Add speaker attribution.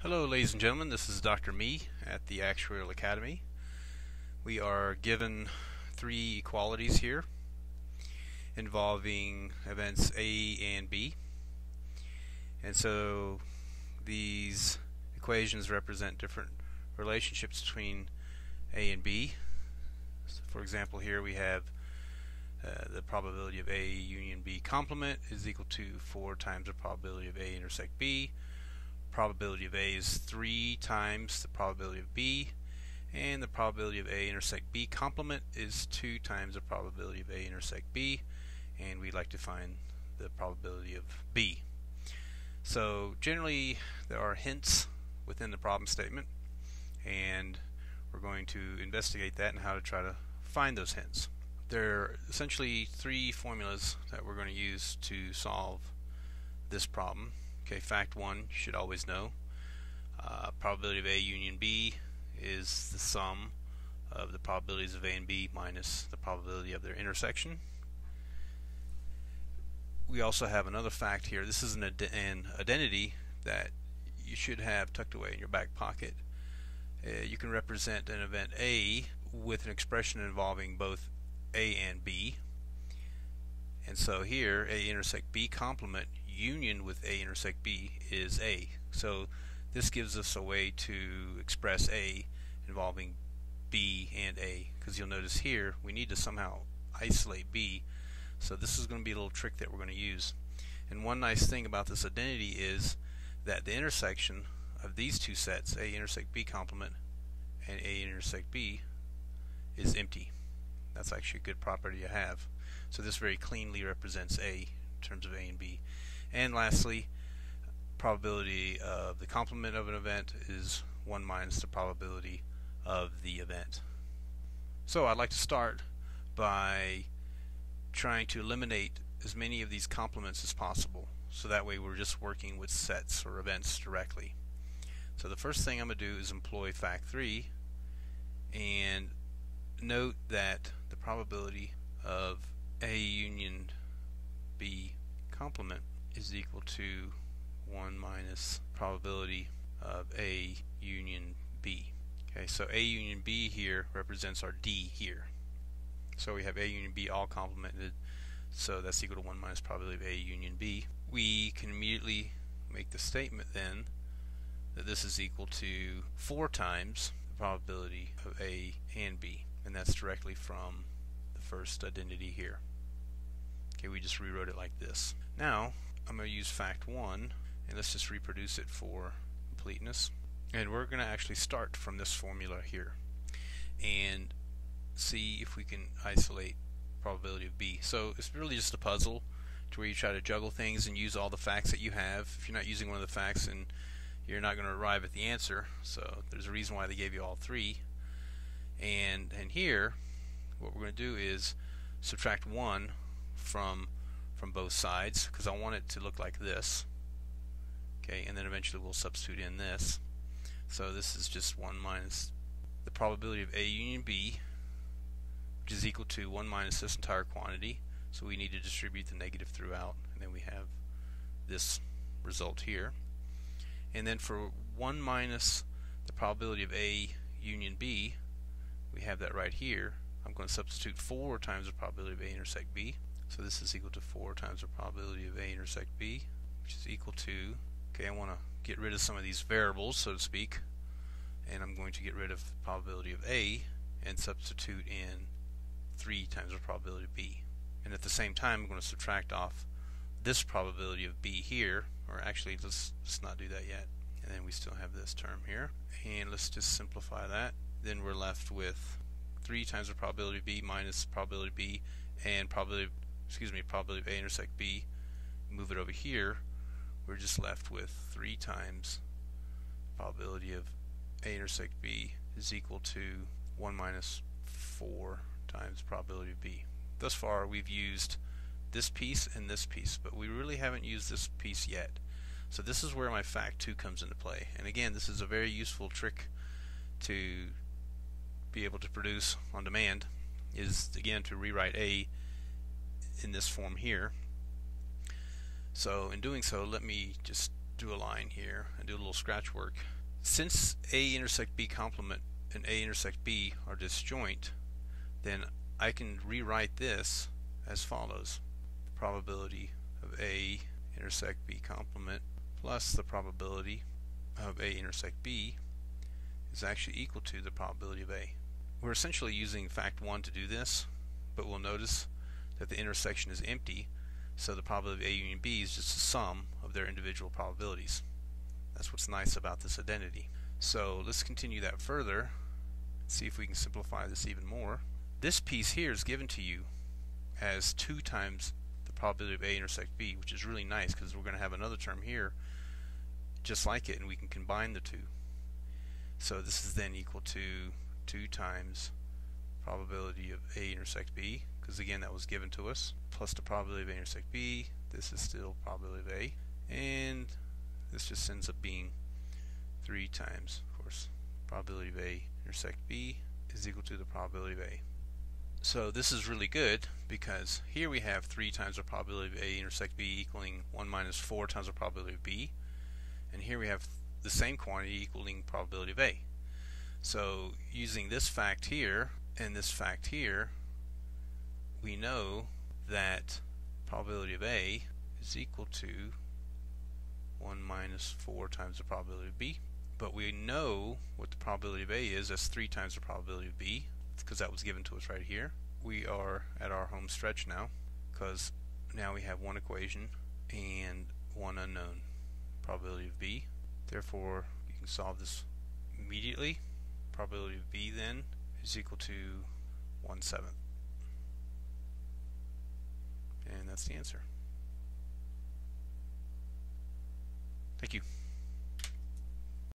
Speaker 1: Hello ladies and gentlemen, this is Dr. Me at the Actuarial Academy. We are given three equalities here involving events A and B. And so these equations represent different relationships between A and B. So for example, here we have the probability of A union B complement is equal to 4 times the probability of A intersect B. Probability of A is 3 times the probability of B, and the probability of A intersect B complement is 2 times the probability of A intersect B, and we'd like to find the probability of B. So generally there are hints within the problem statement, and we're going to investigate that and how to try to find those hints. There are essentially three formulas that we're going to use to solve this problem. Okay, fact one, you should always know. Probability of A union B is the sum of the probabilities of A and B minus the probability of their intersection. We also have another fact here. This is an identity that you should have tucked away in your back pocket. You can represent an event A with an expression involving both A and B. And so here, A intersect B complement union with A intersect B is A. So this gives us a way to express A involving B and A, because you'll notice here we need to somehow isolate B. So this is going to be a little trick that we're going to use. And one nice thing about this identity is that the intersection of these two sets, A intersect B complement and A intersect B, is empty. That's actually a good property to have. So this very cleanly represents A in terms of A and B. And lastly, probability of the complement of an event is 1 minus the probability of the event. So I'd like to start by trying to eliminate as many of these complements as possible, so that way we're just working with sets or events directly. So the first thing I'm going to do is employ fact 3 and note that the probability of A union B complement is equal to 1 minus probability of A union B. Okay, so A union B here represents our D here. So we have A union B all complemented, so that's equal to 1 minus probability of A union B. We can immediately make the statement then that this is equal to 4 times the probability of A and B, and that's directly from the first identity here. Okay, we just rewrote it like this. Now I'm going to use fact 1, and let's just reproduce it for completeness. And we're going to actually start from this formula here and see if we can isolate probability of B. So it's really just a puzzle to where you try to juggle things and use all the facts that you have. If you're not using one of the facts, then you're not going to arrive at the answer. So there's a reason why they gave you all three. And here, what we're going to do is subtract 1 from both sides, because I want it to look like this. Okay, and then eventually we'll substitute in this. So this is just 1 minus the probability of A union B, which is equal to 1 minus this entire quantity. So we need to distribute the negative throughout, and then we have this result here. And then for 1 minus the probability of A union B, we have that right here. I'm going to substitute 4 times the probability of A intersect B. So this is equal to 4 times the probability of A intersect B, which is equal to, okay, I want to get rid of some of these variables, so to speak, and I'm going to get rid of the probability of A and substitute in 3 times the probability of B. And at the same time, I'm going to subtract off this probability of B here, or actually let's not do that yet. And then we still have this term here, and let's just simplify that. Then we're left with 3 times the probability of B minus probability of B and probability of A intersect B. Move it over here, we're just left with 3 times probability of A intersect B is equal to 1 minus 4 times probability of B. Thus far we've used this piece and this piece, but we really haven't used this piece yet. So this is where my fact 2 comes into play. And again, this is a very useful trick to be able to produce on demand, is again to rewrite A in this form here. So in doing so, let me just do a line here and do a little scratch work. Since A intersect B complement and A intersect B are disjoint, then I can rewrite this as follows. The probability of A intersect B complement plus the probability of A intersect B is actually equal to the probability of A. We're essentially using fact 1 to do this, but we'll notice that the intersection is empty, so the probability of A union B is just a sum of their individual probabilities. That's what's nice about this identity. So let's continue that further, see if we can simplify this even more. This piece here is given to you as 2 times the probability of A intersect B, which is really nice because we're going to have another term here just like it, and we can combine the two. So this is then equal to 2 times probability of A intersect B, because again that was given to us, plus the probability of A intersect B. This is still probability of A, and this just ends up being 3 times, of course, probability of A intersect B is equal to the probability of A. So this is really good because here we have 3 times the probability of A intersect B equaling 1 minus 4 times the probability of B, and here we have the same quantity equaling probability of A. So using this fact here and this fact here, we know that probability of A is equal to 1 minus 4 times the probability of B. But we know what the probability of A is. That's 3 times the probability of B, because that was given to us right here. We are at our home stretch now, because now we have one equation and one unknown, probability of B. Therefore, you can solve this immediately. Probability of B then is equal to 1/7. And that's the answer. Thank you.